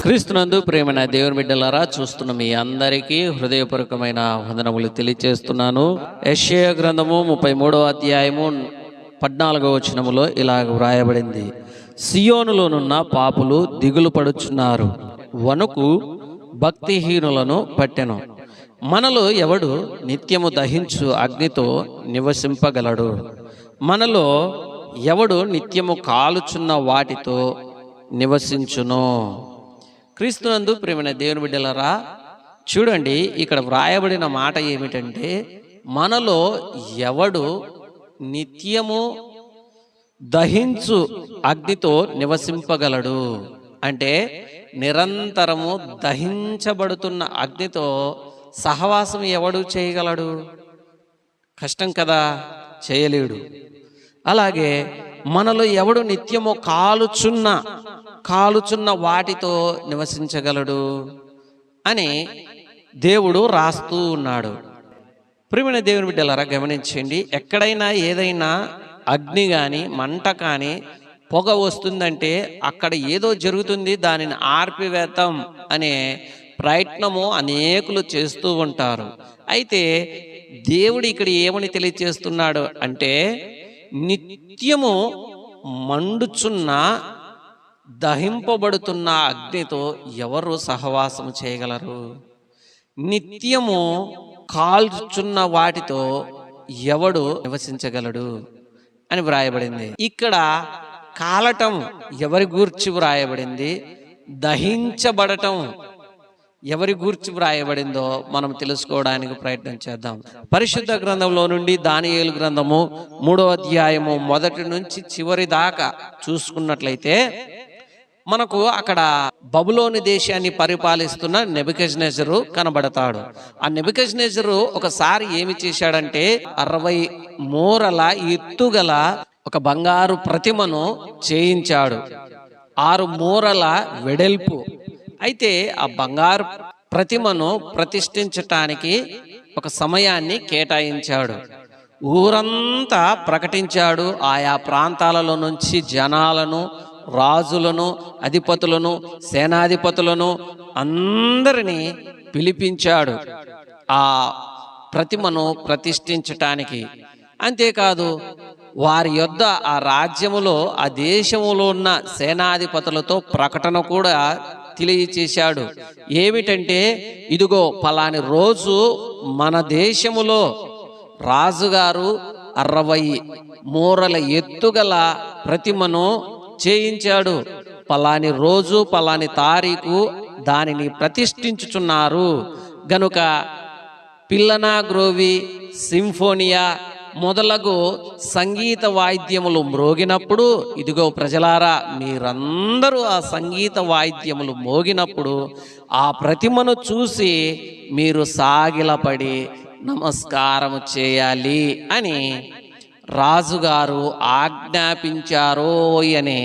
క్రీస్తునందు ప్రేమైన దేవుని బిడ్డలారా, చూస్తున్న మీ అందరికీ హృదయపూర్వకమైన వందనములు తెలియజేస్తున్నాను. యెషయా గ్రంథము 33వ అధ్యాయము 14వ వచనములో ఇలాగ వ్రాయబడింది: సియోనులోనున్న పాపులు దిగులు పడుచున్నారు, వణుకు భక్తిహీనులను పట్టెను. మనలో ఎవడు నిత్యము దహించు అగ్నితో నివసింపగలడు? మనలో ఎవడు నిత్యము కాలుచున్న వాటితో నివసించును? క్రీస్తునందు ప్రేమైన దేవుని బిడ్డలారా, చూడండి, ఇక్కడ వ్రాయబడిన మాట ఏమిటంటే, మనలో ఎవడు నిత్యము దహించు అగ్నితో నివసింపగలడు అంటే, నిరంతరము దహించబడుతున్న అగ్నితో సహవాసం ఎవడు చేయగలడు? కష్టం కదా, చేయలేడు. అలాగే మనలో ఎవడు నిత్యము కాలుచున్న వాటితో నివసించగలడు అని దేవుడు రాస్తూ ఉన్నాడు. ప్రియమైన దేవుని బిడ్డలారా, గమనించండి, ఎక్కడైనా ఏదైనా అగ్ని కానీ మంట కానీ పొగ వస్తుందంటే అక్కడ ఏదో జరుగుతుంది, దానిని ఆర్పివేద్దాం అనే ప్రయత్నము అనేకులు చేస్తూ ఉంటారు. అయితే దేవుడు ఇక్కడ ఏమని తెలియజేస్తున్నాడు అంటే, నిత్యము మండుచున్న దహింపబడుతున్న అగ్నితో ఎవరు సహవాసం చేయగలరు? నిత్యము కాల్చున్న వాటితో ఎవడు నివసించగలడు అని వ్రాయబడింది. ఇక్కడ కాలటం ఎవరి గూర్చి వ్రాయబడింది, దహించబడటం ఎవరి గూర్చి వ్రాయబడిందో మనం తెలుసుకోవడానికి ప్రయత్నం చేద్దాం. పరిశుద్ధ గ్రంథంలో నుండి దానియేలు గ్రంథము 3వ అధ్యాయము 1 నుంచి చివరి దాకా చూసుకున్నట్లయితే మనకు అక్కడ బబులోను దేశాన్ని పరిపాలిస్తున్న నెబుకద్నెజరు కనబడతాడు. ఆ నెబుకద్నెజరు ఒకసారి ఏమి చేశాడంటే, 60 మూరల ఎత్తుగల ఒక బంగారు ప్రతిమను చేయించాడు, 6 మూరల వెడల్పు. అయితే ఆ బంగారు ప్రతిమను ప్రతిష్ఠించటానికి ఒక సమయాన్ని కేటాయించాడు. ఊరంతా ప్రకటించాడు. ఆయా ప్రాంతాలలో నుంచి జనాలను, రాజులను, అధిపతులను, సేనాధిపతులను అందరినీ పిలిపించాడు ఆ ప్రతిమను ప్రతిష్ఠించటానికి. అంతేకాదు, వారి యొద్ద ఆ రాజ్యములో, ఆ దేశములో ఉన్న సేనాధిపతులతో ప్రకటన కూడా తెలియచేశాడు. ఏమిటంటే, ఇదిగో పలాని రోజు మన దేశములో రాజుగారు 60 మూరల ఎత్తుగల ప్రతిమను చేయించాడు, పలాని రోజు పలాని తారీఖు దానిని ప్రతిష్ఠించుచున్నారు గనుక పిల్లనా గ్రోవి, సింఫోనియా మొదలగు సంగీత వాయిద్యములు మ్రోగినప్పుడు, ఇదిగో ప్రజలారా, మీరందరూ ఆ సంగీత వాయిద్యములు మోగినప్పుడు ఆ ప్రతిమను చూసి మీరు సాగిలపడి నమస్కారం చేయాలి అని రాజుగారు ఆజ్ఞాపించారో అని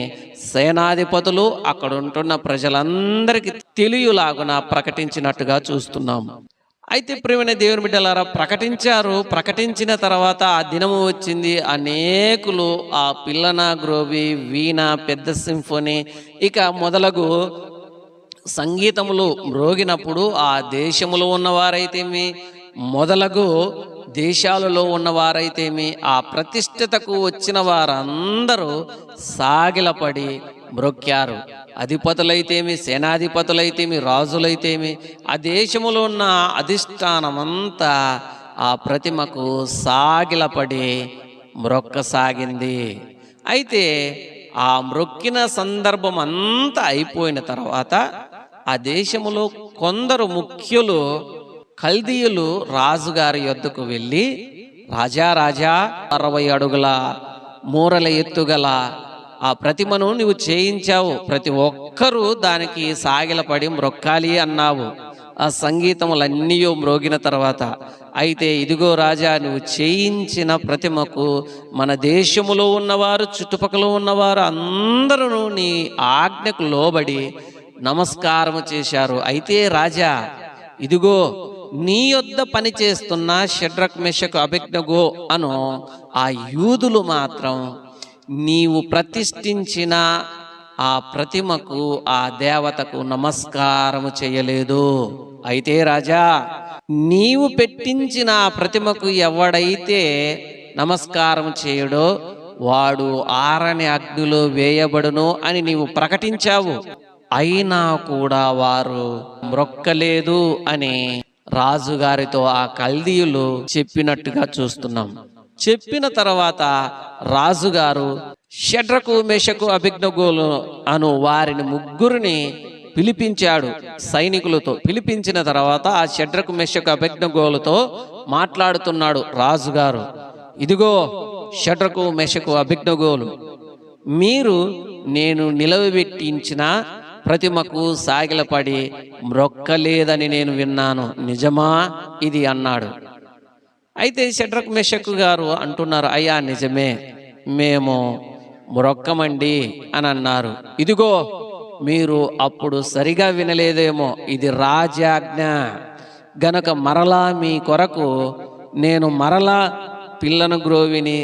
సేనాధిపతులు అక్కడ ఉంటున్న ప్రజలందరికీ తెలియలాగున ప్రకటించినట్టుగా చూస్తున్నాం. అయితే ప్రియమైన దేవుని బిడ్డలారా, ప్రకటించిన తర్వాత ఆ దినము వచ్చింది. అనేకులు ఆ పిల్లనా గ్రోవి, వీణ, పెద్ద సింఫోనీ ఇక మొదలగు సంగీతములు మ్రోగినప్పుడు ఆ దేశములో ఉన్నవారైతేమి, మొదలగు దేశాలలో ఉన్నవారైతేమి, ఆ ప్రతిష్ఠతకు వచ్చిన వారందరూ సాగిలపడి మ్రొక్కారు. అధిపతులైతేమి, సేనాధిపతులైతేమి, రాజులైతేమి, ఆ దేశములో ఉన్న అధిష్టానమంతా ఆ ప్రతిమకు సాగిలపడి మ్రొక్కసాగింది. అయితే ఆ మ్రొక్కిన సందర్భం అంతా అయిపోయిన తర్వాత ఆ దేశములో కొందరు ముఖ్యులు, కల్దీయులు రాజుగారి యొద్దకు వెళ్ళి, రాజా 60 అడుగుల మూరల ఎత్తుగల ఆ ప్రతిమను నువ్వు చేయించావు, ప్రతి ఒక్కరూ దానికి సాగిలపడి మ్రొక్కాలి అన్నావు. ఆ సంగీతములన్నీ మ్రోగిన తర్వాత, అయితే ఇదిగో రాజా, నువ్వు చేయించిన ప్రతిమకు మన దేశములో ఉన్నవారు, చుట్టుపక్కల ఉన్నవారు అందరూ నీ ఆజ్ఞకు లోబడి నమస్కారము చేశారు. అయితే రాజా, ఇదిగో నీ యొద్ద పని చేస్తున్న షడ్రక్, మెషక్, అబేద్నెగో అను ఆ యూదులు మాత్రం నీవు ప్రతిష్ఠించిన ఆ ప్రతిమకు, ఆ దేవతకు నమస్కారము చేయలేదు. అయితే రాజా, నీవు పెట్టించిన ఆ ప్రతిమకు ఎవడైతే నమస్కారం చేయడో వాడు ఆరని అగ్నిలో వేయబడును అని నీవు ప్రకటించావు. అయినా కూడా వారు మ్రొక్కలేదు అని రాజుగారితో ఆ కల్దీయులు చెప్పినట్టుగా చూస్తున్నాం. చెప్పిన తర్వాత రాజుగారు షడ్రకు, మెషకు, అబేద్నెగోలు అను వారిని ముగ్గురిని పిలిపించాడు. సైనికులతో పిలిపించిన తర్వాత ఆ షడ్రకు, మెషకు, అబేద్నెగోలతో మాట్లాడుతున్నాడు రాజుగారు. ఇదిగో షడ్రకు, మెషకు, అబేద్నెగోలు, మీరు నేను నిలవబెట్టించిన ప్రతిమకు సాగిలపడి మ్రొక్కలేదని నేను విన్నాను, నిజమా ఇది అన్నాడు. అయితే షడ్రకు, మెషకు గారు అంటున్నారు, అయ్యా నిజమే, మేము మ్రొక్కమండి అని అన్నారు. ఇదిగో మీరు అప్పుడు సరిగా వినలేదేమో, ఇది రాజాజ్ఞ గనక మరలా మీ కొరకు నేను మరలా పిల్లను గ్రోవిని,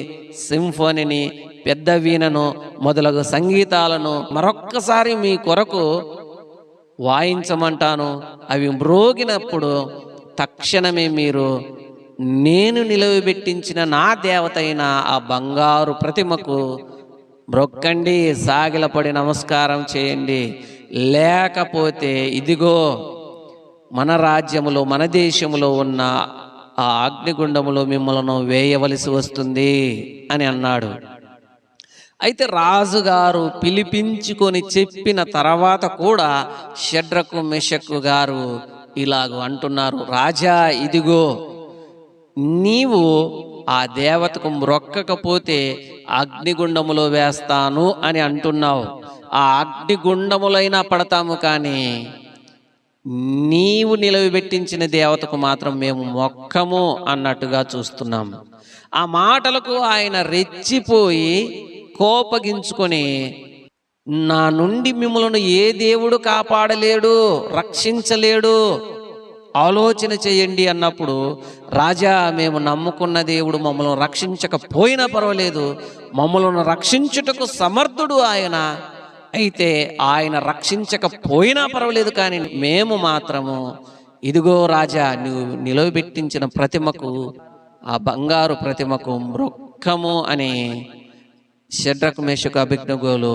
సింఫోనిని, పెద్ద వీణను మొదలగు సంగీతాలను మరొక్కసారి మీ కొరకు వాయించమంటాను. అవి మ్రోగినప్పుడు తక్షణమే మీరు నేను నిలవబెట్టించిన నా దేవత అయిన ఆ బంగారు ప్రతిమకు మ్రొక్కండి, సాగిలపడి నమస్కారం చేయండి. లేకపోతే ఇదిగో మన రాజ్యములో, మన దేశంలో ఉన్న ఆ అగ్నిగుండములో మిమ్మల్ని వేయవలసి వస్తుంది అని అన్నాడు. అయితే రాజుగారు పిలిపించుకొని చెప్పిన తర్వాత కూడా షడ్రకు, మెషకు గారు ఇలాగ అంటున్నారు, రాజా ఇదిగో నీవు ఆ దేవతకు మ్రొక్కకపోతే అగ్నిగుండములో వేస్తాను అని అంటున్నావు. ఆ అగ్నిగుండములైనా పడతాము, కానీ నీవు నిలవబెట్టించిన దేవతకు మాత్రం మేము మొక్కము అన్నట్టుగా చూస్తున్నాం. ఆ మాటలకు ఆయన రెచ్చిపోయి కోపగించుకొని, నా నుండి మిమ్మల్ని ఏ దేవుడు కాపాడలేడు, రక్షించలేడు, ఆలోచన చేయండి అన్నప్పుడు, రాజా మేము నమ్ముకున్న దేవుడు మమ్మల్ని రక్షించకపోయినా పర్వాలేదు, మమ్మల్ని రక్షించుటకు సమర్థుడు ఆయన. అయితే ఆయన రక్షించకపోయినా పర్వాలేదు, కానీ మేము మాత్రము ఇదిగో రాజా నువ్వు నిలవబెట్టించిన ప్రతిమకు, ఆ బంగారు ప్రతిమకు మ్రొక్కము అని షడ్రకు, మెషకు, అబేద్నెగోలు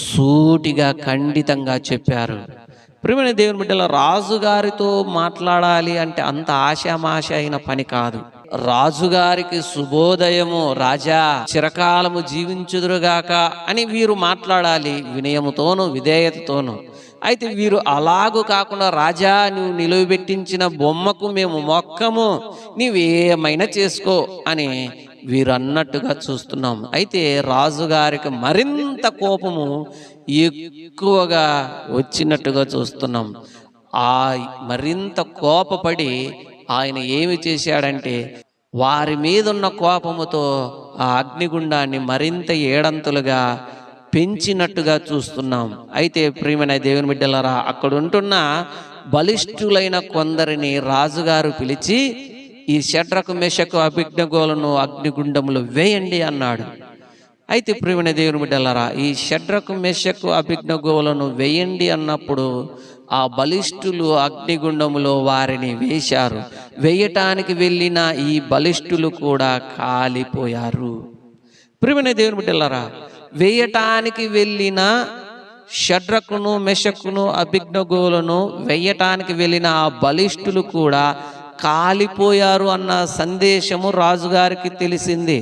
సూటిగా ఖండితంగా చెప్పారు. ప్రియమైన దేవుని బిడ్డల, రాజుగారితో మాట్లాడాలి అంటే అంత ఆశామాష అయిన పని కాదు. రాజుగారికి శుభోదయము, రాజా చిరకాలము జీవించుదురుగాక అని వీరు మాట్లాడాలి, వినయముతోను విధేయతతోను. అయితే వీరు అలాగూ కాకుండా, రాజా నువ్వు నిలువబెట్టించిన బొమ్మకు మేము మొక్కము, నీవేమైనా చేసుకో అని వీరు అన్నట్టుగా చూస్తున్నాం. అయితే రాజుగారికి మరింత కోపము ఎక్కువగా వచ్చినట్టుగా చూస్తున్నాం. ఆ మరింత కోపపడి ఆయన ఏమి చేశాడంటే, వారి మీదున్న కోపముతో ఆ అగ్నిగుండాన్ని మరింత ఏడంతులుగా పెంచినట్టుగా చూస్తున్నాం. అయితే ప్రియమైన దేవుని బిడ్డలారా, అక్కడ ఉంటున్న బలిష్ఠులైన కొందరిని రాజుగారు పిలిచి, ఈ షడ్రకు, మెషకు, అబేద్నెగోలను అగ్నిగుండములు వేయండి అన్నాడు. అయితే ప్రియమైన దేవుని బిడ్డలారా, ఈ షడ్రకు, మెషకు, అబేద్నెగోలను వేయండి అన్నప్పుడు ఆ బలిష్ఠులు అగ్నిగుండములో వారిని వేశారు. వేయటానికి వెళ్ళిన ఈ బలిష్ఠులు కూడా కాలిపోయారు. ప్రియమైన దేవుని బిడ్డలారా, వేయటానికి వెళ్ళిన షడ్రకును, మెషకును, అబేద్నెగోలను వేయటానికి వెళ్ళిన ఆ బలిష్ఠులు కూడా కాలిపోయారు అన్న సందేశము రాజుగారికి తెలిసింది.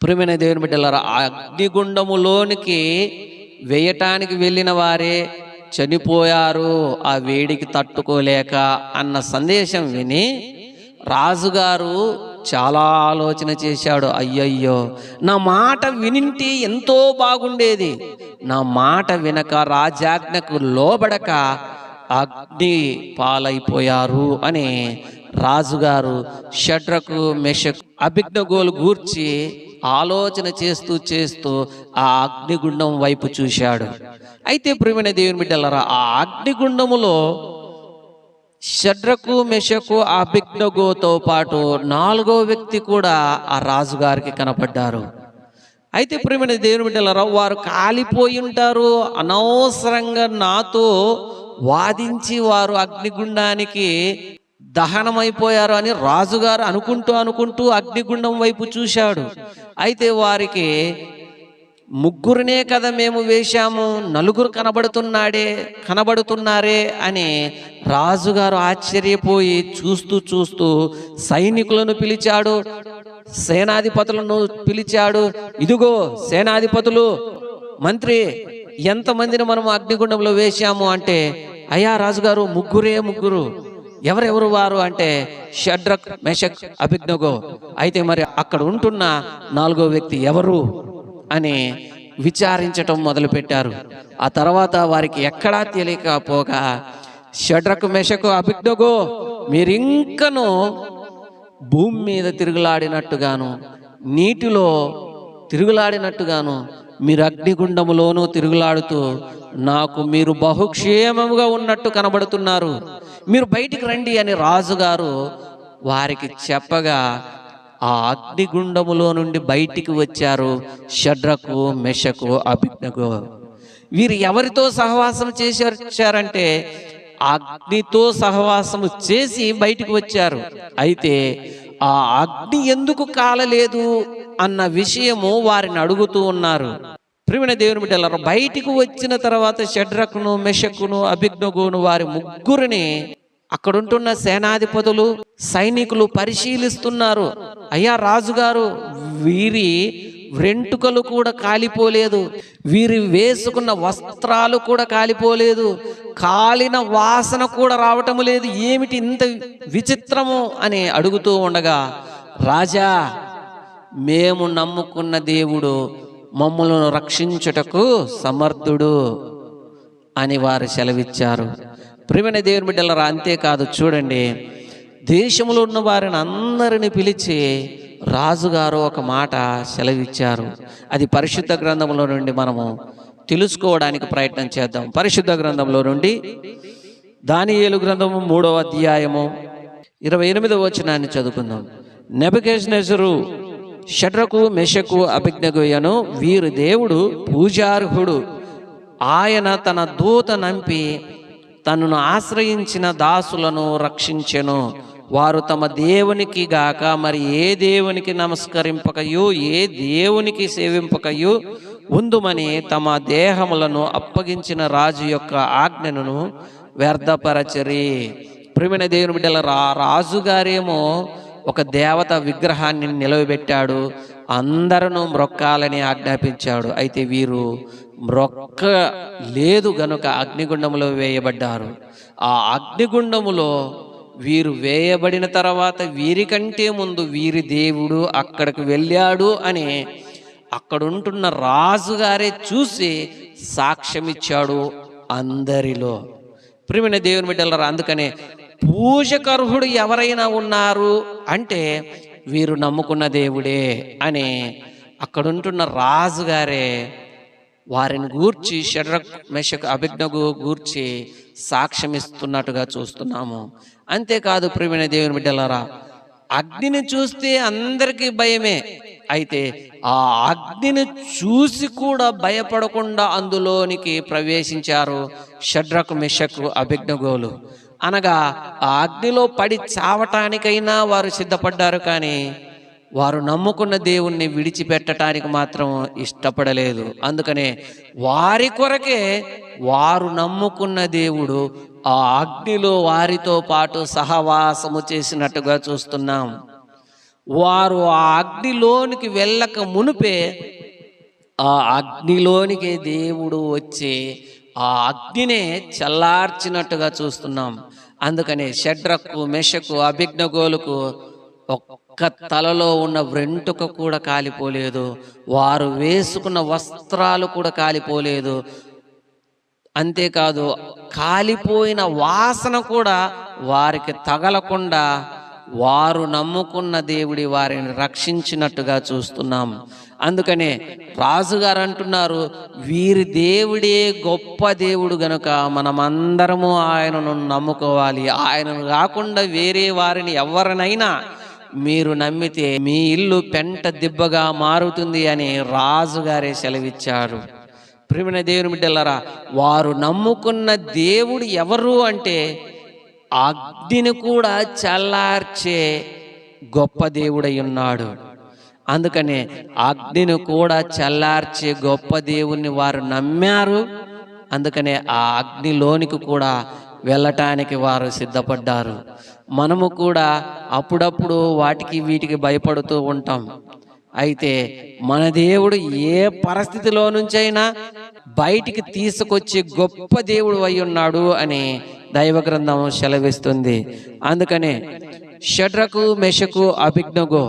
ప్రియమైన దేవుని బిడ్డలారా, ఆ అగ్నిగుండములోనికి వేయటానికి వెళ్ళిన వారే చనిపోయారు ఆ వేడికి తట్టుకోలేక అన్న సందేశం విని రాజుగారు చాలా ఆలోచన చేశాడు. అయ్యయ్యో, నా మాట వినింటే ఎంతో బాగుండేది, నా మాట వినక రాజాజ్ఞకు లోబడక అగ్ని పాలైపోయారు అని రాజుగారు షడ్రకు, మెషకు, అబేద్నెగోలు గూర్చి ఆలోచన చేస్తూ చేస్తూ ఆ అగ్నిగుండం వైపు చూశాడు. అయితే ప్రియమైన దేవుని బిడ్డలారా, ఆ అగ్నిగుండములో షడ్రకు, మెషకు, అబేద్నెగోతో పాటు నాలుగో వ్యక్తి కూడా ఆ రాజుగారికి కనపడ్డారు. అయితే ప్రియమైన దేవుని బిడ్డలారా, వారు కాలిపోయి ఉంటారు. అనవసరంగా నాతో వాదించి వారు అగ్నిగుండానికి దహనమైపోయారు అని రాజుగారు అనుకుంటూ అగ్నిగుండం వైపు చూశాడు. అయితే వారికి ముగ్గురునే కదా మేము వేశాము, నలుగురు కనబడుతున్నారే అని రాజుగారు ఆశ్చర్యపోయి చూస్తూ సైనికులను పిలిచాడు, సేనాధిపతులను పిలిచాడు. ఇదిగో సేనాధిపతులు, మంత్రి, ఎంతమందిని మనం అగ్నిగుండంలో వేశాము అంటే, అయ్యా రాజుగారు, ముగ్గురు. ఎవరెవరు వారు అంటే, షడ్రక్, మెషక్, అబేద్నెగో. అయితే మరి అక్కడ ఉంటున్న నాలుగో వ్యక్తి ఎవరు అని విచారించటం మొదలుపెట్టారు. ఆ తర్వాత వారికి ఎక్కడా తెలియకపోగా, షడ్రక్, మెషక్, అబేద్నెగో, మీరింకను భూమి మీద తిరుగులాడినట్టుగాను, నీటిలో తిరుగులాడినట్టుగాను, మీరు అగ్నిగుండములోనూ తిరుగులాడుతూ నాకు మీరు బహుక్షేమముగా ఉన్నట్టు కనబడుతున్నారు, మీరు బయటికి రండి అని రాజుగారు వారికి చెప్పగా ఆ అగ్నిగుండములో నుండి బయటికి వచ్చారు షడ్రకు, మెషకు, అబేద్నెగో. వీరు ఎవరితో సహవాసం చేసి వచ్చారంటే అగ్నితో సహవాసము చేసి బయటికి వచ్చారు. అయితే ఆ అగ్ని ఎందుకు కాలలేదు అన్న విషయము వారిని అడుగుతూ ఉన్నారు. ప్రియమైన దేవుని బిడ్డలారా, బయటికి వచ్చిన తర్వాత షడ్రకును, మెషకును, అబేద్నెగోను వారి ముగ్గురిని అక్కడుంటున్న సేనాధిపతులు, సైనికులు పరిశీలిస్తున్నారు. అయ్యా రాజుగారు, వీరి వెంట్రుకలు కూడా కాలిపోలేదు, వీరి వేసుకున్న వస్త్రాలు కూడా కాలిపోలేదు, కాలిన వాసన కూడా రావటం లేదు, ఏమిటి ఇంత విచిత్రము అని అడుగుతూ ఉండగా, రాజా, మేము నమ్ముకున్న దేవుడు మమ్మల్ని రక్షించుటకు సమర్థుడు అని వారు సెలవిచ్చారు. ప్రియమైన దేవుని బిడ్డలారా, అంతేకాదు, చూడండి, దేశంలో ఉన్న వారిని అందరిని పిలిచి రాజుగారు ఒక మాట సెలవిచ్చారు. అది పరిశుద్ధ గ్రంథంలో నుండి మనము తెలుసుకోవడానికి ప్రయత్నం చేద్దాం. పరిశుద్ధ గ్రంథంలో నుండి దానియేలు గ్రంథము 3వ అధ్యాయము 28వ వచనాన్ని చదువుకుందాం. నెబుకద్నెజరు షడ్రకు, మెషకు, అబేద్నెగోయను వీరు దేవుడు పూజార్హుడు, ఆయన తన దూత నంపి తనను ఆశ్రయించిన దాసులను రక్షించెను. వారు తమ దేవునికి గాక మరి ఏ దేవునికి నమస్కరింపకయు ఏ దేవునికి సేవింపకయు ఉందుమని తమ దేహములను అప్పగించిన రాజు యొక్క ఆజ్ఞను వ్యర్థపరచరి. ప్రియమైన దేవుని బిడ్డల, రాజుగారేమో ఒక దేవత విగ్రహాన్ని నిలవబెట్టాడు, అందరూ మ్రొక్కాలని ఆజ్ఞాపించాడు. అయితే వీరు మ్రొక్క లేదు గనుక అగ్నిగుండములో వేయబడ్డారు. ఆ అగ్నిగుండములో వీరు వేయబడిన తర్వాత వీరికంటే ముందు వీరి దేవుడు అక్కడికి వెళ్ళాడు అని అక్కడుంటున్న రాజుగారే చూసి సాక్ష్యమిచ్చాడు అందరిలో. ప్రియమైన దేవుని బిడ్డలారా, అందుకనే పూజకర్హుడు ఎవరైనా ఉన్నారు అంటే వీరు నమ్ముకున్న దేవుడే అని అక్కడుంటున్న రాజుగారే వారిని గూర్చి షడ్రక్, మెషక్, అబేద్నెగో గూర్చి సాక్ష్యమిస్తున్నట్టుగా చూస్తున్నాము. అంతేకాదు ప్రియమైన దేవుని బిడ్డలారా, అగ్నిని చూస్తే అందరికీ భయమే. అయితే ఆ అగ్నిని చూసి కూడా భయపడకుండా అందులోనికి ప్రవేశించారు షడ్రకు, మెషకు, అబేద్నెగోలు. అనగా ఆ అగ్నిలో పడి చావటానికైనా వారు సిద్ధపడ్డారు, కానీ వారు నమ్ముకున్న దేవుణ్ణి విడిచిపెట్టడానికి మాత్రం ఇష్టపడలేదు. అందుకనే వారి కొరకే వారు నమ్ముకున్న దేవుడు ఆ అగ్నిలో వారితో పాటు సహవాసము చేసినట్టుగా చూస్తున్నాం. వారు ఆ అగ్నిలోనికి వెళ్ళక మునిపే ఆ అగ్నిలోనికి దేవుడు వచ్చి ఆ అగ్నినే చల్లార్చినట్టుగా చూస్తున్నాం. అందుకనే షడ్రకు, మెషకు, అబేద్నెగోలకు ఒక్క తలలో ఉన్న వెంట్రుక కూడా కాలిపోలేదు, వారు వేసుకున్న వస్త్రాలు కూడా కాలిపోలేదు. అంతేకాదు, కాలిపోయిన వాసన కూడా వారికి తగలకుండా వారు నమ్ముకున్న దేవుడి వారిని రక్షించినట్టుగా చూస్తున్నాం. అందుకనే రాజుగారు అంటున్నారు, వీరి దేవుడే గొప్ప దేవుడు గనుక మనమందరము ఆయనను నమ్ముకోవాలి, ఆయనను కాకుండా వేరే వారిని ఎవరినైనా మీరు నమ్మితే మీ ఇల్లు పెంట దిబ్బగా మారుతుంది అని రాజుగారే సెలవిచ్చారు. ప్రియమైన దేవుని బిడ్డలారా, వారు నమ్ముకున్న దేవుడు ఎవరు అంటే అగ్నిని కూడా చల్లార్చే గొప్ప దేవుడై ఉన్నాడు. అందుకనే అగ్నిని కూడా చల్లార్చే గొప్ప దేవుణ్ణి వారు నమ్మారు. అందుకనే ఆ అగ్నిలోనికి కూడా వెళ్ళటానికి వారు సిద్ధపడ్డారు. మనము కూడా అప్పుడప్పుడు వాటికి వీటికి భయపడుతూ ఉంటాం. అయితే మన దేవుడు ఏ పరిస్థితిలో నుంచైనా బయటికి తీసుకొచ్చి గొప్ప దేవుడు అయి ఉన్నాడు అని దైవ గ్రంథం సెలవిస్తుంది. అందుకనే షడ్రకు మెషకు అభిజ్ఞగో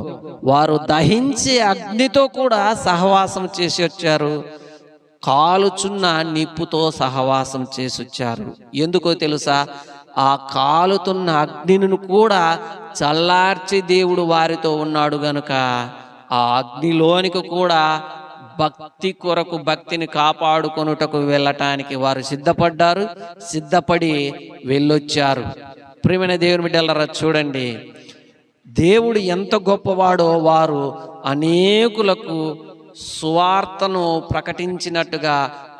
వారు దహించే అగ్నితో కూడా సహవాసం చేసి వచ్చారు, కాలుచున్న నిప్పుతో సహవాసం చేసి వచ్చారు. ఎందుకో తెలుసా? ఆ కాలుతున్న అగ్నిని కూడా చల్లార్చి దేవుడు వారితో ఉన్నాడు గనుక ఆ అగ్నిలోనికి కూడా భక్తి కొరకు భక్తిని కాపాడుకొనుటకు వెళ్ళటానికి వారు సిద్ధపడ్డారు, సిద్ధపడి వెళ్ళొచ్చారు. ప్రియమైన దేవుని బిడ్డలారా, చూడండి, దేవుడు ఎంత గొప్పవాడో వారు అనేకులకు సువార్తను ప్రకటించినట్టుగా,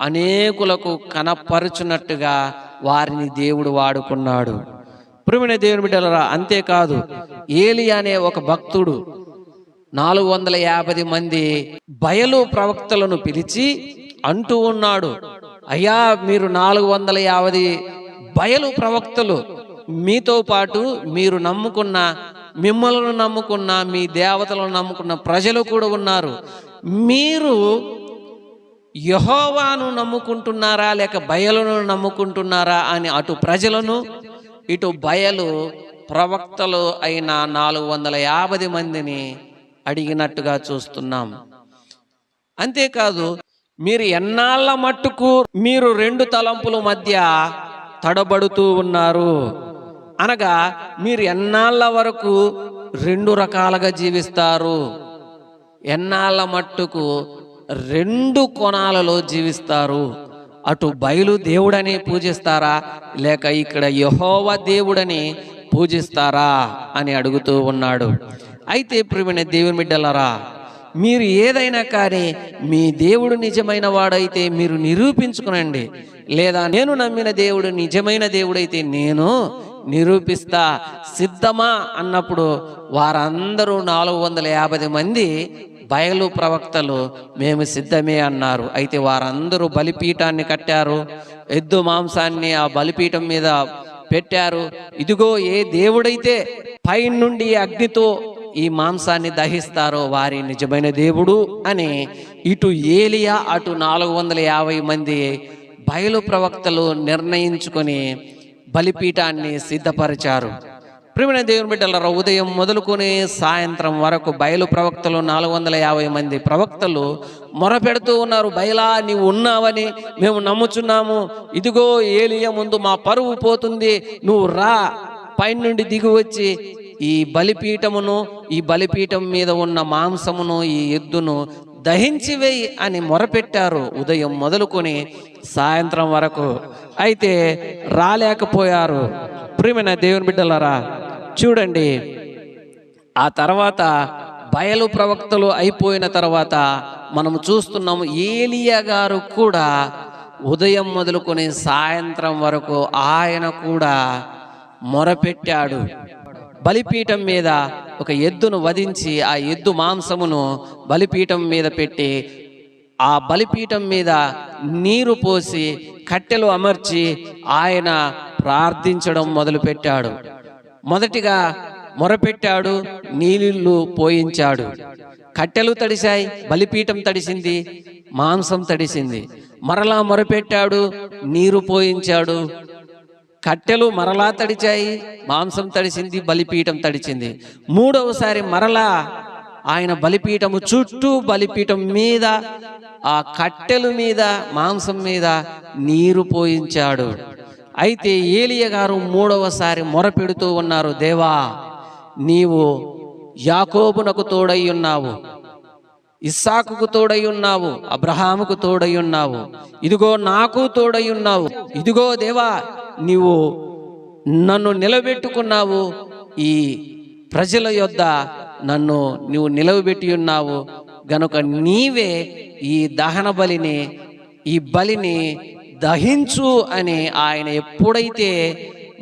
అనేకులకు కనపరుచున్నట్టుగా వారిని దేవుడు వాడుకున్నాడు. ప్రియమైన దేవుని బిడ్డలారా, అంతేకాదు, ఏలియా అనే ఒక భక్తుడు 450 మంది బయలు ప్రవక్తలను పిలిచి అంటూ ఉన్నాడు, అయ్యా, మీరు 450 బయలు ప్రవక్తలు, మీతో పాటు మీరు నమ్ముకున్న, మిమ్మల్ని నమ్ముకున్న, మీ దేవతలను నమ్ముకున్న ప్రజలు కూడా ఉన్నారు. మీరు యెహోవాను నమ్ముకుంటున్నారా లేక బయలును నమ్ముకుంటున్నారా అని అటు ప్రజలను ఇటు బయలు ప్రవక్తలు అయిన 450 మందిని అడిగినట్టుగా చూస్తున్నాం. అంతేకాదు, మీరు ఎన్నాళ్ళ మట్టుకు మీరు 2 తలంపుల మధ్య తడబడుతూ ఉన్నారు, అనగా మీరు ఎన్నాళ్ళ వరకు 2 రకాలుగా జీవిస్తారు, ఎన్నాళ్ళ మట్టుకు 2 కోణాలలో జీవిస్తారు, అటు బయలు దేవుడని పూజిస్తారా లేక ఇక్కడ యెహోవా దేవుడని పూజిస్తారా అని అడుగుతూ ఉన్నాడు. అయితే ప్రియమైన దేవుని బిడ్డలారా, మీరు ఏదైనా కానీ మీ దేవుడు నిజమైన వాడైతే మీరు నిరూపించుకునండి, లేదా నేను నమ్మిన దేవుడు నిజమైన దేవుడైతే నేను నిరూపిస్తా, సిద్ధమా అన్నప్పుడు వారందరూ 450 మంది బయలు ప్రవక్తలు మేము సిద్ధమే అన్నారు. అయితే వారందరూ బలిపీఠాన్ని కట్టారు, ఎద్దు మాంసాన్ని ఆ బలిపీఠం మీద పెట్టారు. ఇదిగో, ఏ దేవుడైతే పై నుండి అగ్నితో ఈ మాంసాన్ని దహిస్తారో వారి నిజమైన దేవుడు అని ఇటు ఏలియా అటు 450 మంది బయలు ప్రవక్తలు నిర్ణయించుకొని బలిపీఠాన్ని సిద్ధపరిచారు. ప్రియమైన దేవుని బిడ్డలారా, ఉదయం మొదలుకొని సాయంత్రం వరకు బయలు ప్రవక్తలు 450 మంది ప్రవక్తలు మొరపెడుతూ ఉన్నారు, బయలా నీవు ఉన్నావని మేము నమ్ముచున్నాము, ఇదిగో ఏలియా ముందు మా పరువు పోతుంది, నువ్వు రా, పై నుండి దిగి వచ్చి ఈ బలిపీఠమును, ఈ బలిపీఠం మీద ఉన్న మాంసమును, ఈ ఎద్దును దహించి వేయి అని మొరపెట్టారు ఉదయం మొదలుకొని సాయంత్రం వరకు. అయితే రాలేకపోయారు. ప్రియమైన దేవుని బిడ్డలారా, చూడండి, ఆ తర్వాత బయలు ప్రవక్తలు అయిపోయిన తర్వాత మనం చూస్తున్నాము, ఏలియా గారు కూడా ఉదయం మొదలుకొని సాయంత్రం వరకు ఆయన కూడా మొరపెట్టాడు. బలిపీఠం మీద ఒక ఎద్దును వధించి ఆ ఎద్దు మాంసమును బలిపీఠం మీద పెట్టి ఆ బలిపీఠం మీద నీరు పోసి కట్టెలు అమర్చి ఆయన ప్రార్థించడం మొదలుపెట్టాడు. మొదటిగా మొరపెట్టాడు, నీళ్ళు పోయించాడు, కట్టెలు తడిశాయి, బలిపీఠం తడిసింది, మాంసం తడిసింది. మరలా మొరపెట్టాడు, నీరు పోయించాడు, కట్టెలు మరలా తడిచాయి, మాంసం తడిసింది, బలిపీఠం తడిచింది. మూడవసారి మరలా ఆయన బలిపీఠము చుట్టూ, బలిపీఠం మీద, ఆ కట్టెల మీద, మాంసం మీద నీరు పోయించాడు. అయితే ఏలియా గారు మూడవసారి మొరపెడుతూ ఉన్నారు, దేవా, నీవు యాకోబునకు తోడై ఉన్నావు, ఇస్సాకుకు తోడై ఉన్నావు, అబ్రహాముకు తోడై ఉన్నావు, ఇదిగో నాకు తోడై ఉన్నావు, ఇదిగో దేవా, నీవు నన్ను నిలబెట్టుకున్నావు, ఈ ప్రజల యొద్ద నన్ను నువ్వు నిలవబెట్టి ఉన్నావు గనుక నీవే ఈ దహన బలిని, ఈ బలిని దహించు అని ఆయన ఎప్పుడైతే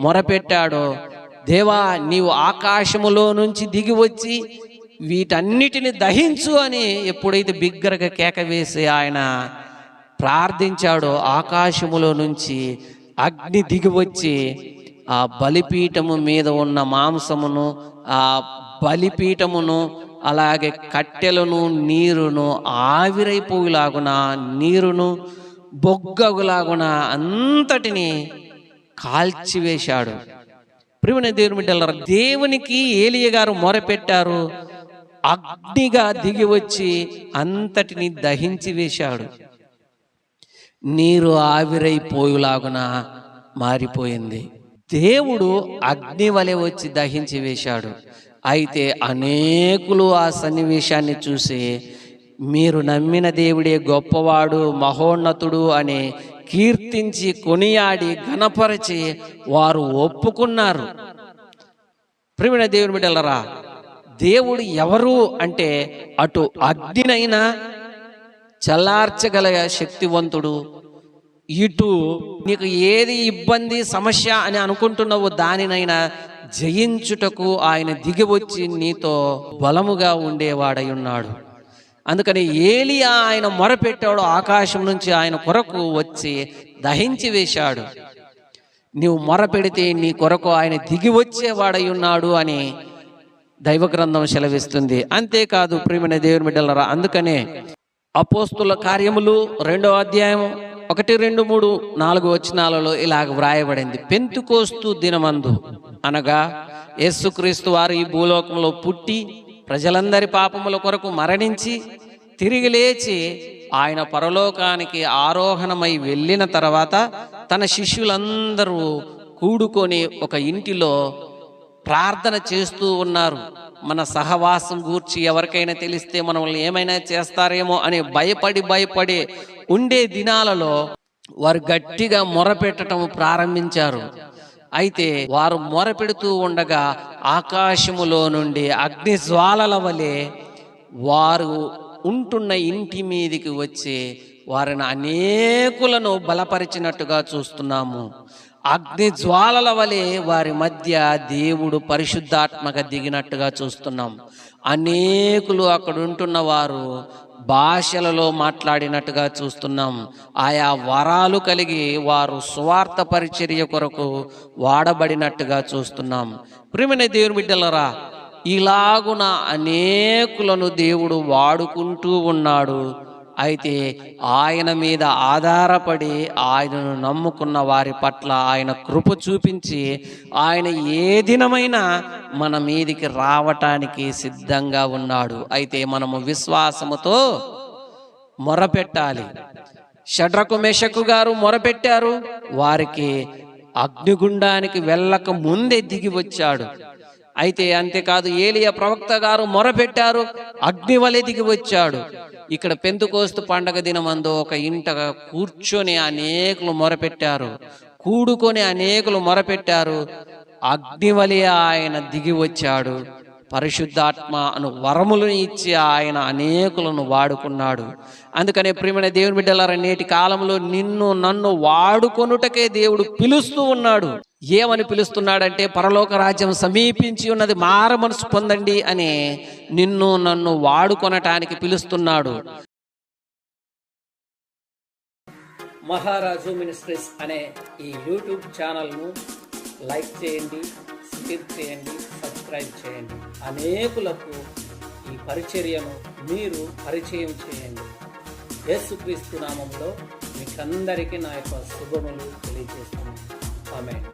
మొరపెట్టాడో, దేవా నీవు ఆకాశములో నుంచి దిగి వచ్చి వీటన్నిటిని దహించు అని ఎప్పుడైతే బిగ్గరగా కేక వేసి ఆయన ప్రార్థించాడో, ఆకాశములో నుంచి అగ్ని దిగి వచ్చి ఆ బలిపీఠము మీద ఉన్న మాంసమును, ఆ బలిపీఠమును, అలాగే కట్టెలను, నీరును ఆవిరైపోయేలాగున, నీరును బొగ్గగులాగున అంతటిని కాల్చివేశాడు. ప్రియమైన దేవుని బిడ్డలారా, దేవునికి ఏలీయా గారు మొరపెట్టారు, అగ్నిగా దిగి వచ్చి అంతటిని దహించి వేశాడు. నీరు ఆవిరైపోయేలాగున మారిపోయింది. దేవుడు అగ్ని వలె వచ్చి దహించి వేశాడు. అయితే అనేకులు ఆ సన్నివేశాన్ని చూసి మీరు నమ్మిన దేవుడే గొప్పవాడు, మహోన్నతుడు అని కీర్తించి కొనియాడి ఘనపరిచి వారు ఒప్పుకున్నారు. ప్రియమైన దేవుని బిడ్డలారా, దేవుడు ఎవరు అంటే అటు అగ్నినైనా చల్లార్చగల శక్తివంతుడు, ఇటు నీకు ఏది ఇబ్బంది సమస్య అని అనుకుంటున్నావో దానినైనా జయించుటకు ఆయన దిగి వచ్చి నీతో బలముగా ఉండేవాడై ఉన్నాడు. అందుకని ఏలియా ఆయన మొరపెట్టాడు, ఆకాశం నుంచి ఆయన కొరకు వచ్చి దహించి వేశాడు. నీవు మొరపెడితే నీ కొరకు ఆయన దిగి వచ్చేవాడై ఉన్నాడు అని దైవ గ్రంథం సెలవిస్తుంది. అంతేకాదు ప్రియమైన దేవుని బిడ్డలారా, అందుకనే అపోస్తుల కార్యములు 2వ అధ్యాయం 1, 2, 3, 4 వచనాలలో ఇలాగ వ్రాయబడింది. పెంతుకోస్తు దినమందు, అనగా యేసుక్రీస్తు వారు ఈ భూలోకంలో పుట్టి ప్రజలందరి పాపముల కొరకు మరణించి తిరిగి లేచి ఆయన పరలోకానికి ఆరోహణమై వెళ్ళిన తర్వాత తన శిష్యులందరూ కూడుకొని ఒక ఇంటిలో ప్రార్థన చేస్తూ ఉన్నారు. మన సహవాసం గూర్చి ఎవరికైనా తెలిస్తే మనల్ని ఏమైనా చేస్తారేమో అని భయపడి ఉండే దినాలలో వారు గట్టిగా మొరపెట్టడం ప్రారంభించారు. అయితే వారు మొరపెడుతూ ఉండగా ఆకాశములో నుండి అగ్ని జ్వాలల వలె వారు ఉంటున్న ఇంటి మీదికి వచ్చి వారిని అనేకులను బలపరిచినట్టుగా చూస్తున్నాము. అగ్ని జ్వాలల వలె వారి మధ్య దేవుడు పరిశుద్ధాత్మగా దిగినట్టుగా చూస్తున్నాం. అనేకులు అక్కడ ఉంటున్న వారు భాషలలో మాట్లాడినట్టుగా చూస్తున్నాం. ఆయా వరాలు కలిగి వారు సువార్త పరిచర్య కొరకు వాడబడినట్టుగా చూస్తున్నాం. ప్రియమైన దేవుని బిడ్డలారా, ఇలాగున అనేకులను దేవుడు వాడుకుంటూ ఉన్నాడు. అయితే ఆయన మీద ఆధారపడి ఆయనను నమ్ముకున్న వారి పట్ల ఆయన కృప చూపించి ఆయన ఏ దినమైనా మన మీదికి రావటానికి సిద్ధంగా ఉన్నాడు. అయితే మనము విశ్వాసముతో మొరపెట్టాలి. షడ్రకు మెషకు గారు మొరపెట్టారు, వారికి అగ్నిగుండానికి వెళ్ళక ముందే దిగి వచ్చాడు. అయితే అంతేకాదు ఏలియా ప్రవక్త గారు మొరపెట్టారు, అగ్ని వలె దిగి వచ్చాడు. ఇక్కడ పెంతుకోస్తు పండగ దినమందు ఒక ఇంట కూర్చొని అనేకులు మొరపెట్టారు, కూడుకొని అనేకులు మొరపెట్టారు. అగ్ని వలె ఆయన దిగి వచ్చాడు. పరిశుద్ధాత్మ అను వరములను ఇచ్చి ఆయన అనేకులను వాడుకున్నాడు. అందుకనే ప్రియమైన దేవుని బిడ్డలారా, నేటి కాలంలో నిన్ను నన్ను వాడుకొనుటకే దేవుడు పిలుస్తూ ఉన్నాడు. ఏమని పిలుస్తున్నాడంటే, పరలోక రాజ్యం సమీపించి ఉన్నది, మార మనసు పొందండి అని నిన్ను నన్ను వాడుకొనటానికి పిలుస్తున్నాడు. మహారాజు మినిస్ట్రీస్ అనే ఈ యూట్యూబ్ ఛానల్ను లైక్ చేయండి, షేర్ చేయండి, సబ్స్క్రైబ్ చేయండి. అనేకులకు ఈ పరిచర్యను మీరు పరిచయం చేయండి. యేసుక్రీస్తు నామంలో మీకందరికీ నా యొక్క శుభములు తెలియజేస్తున్నాను. ఆమేన్.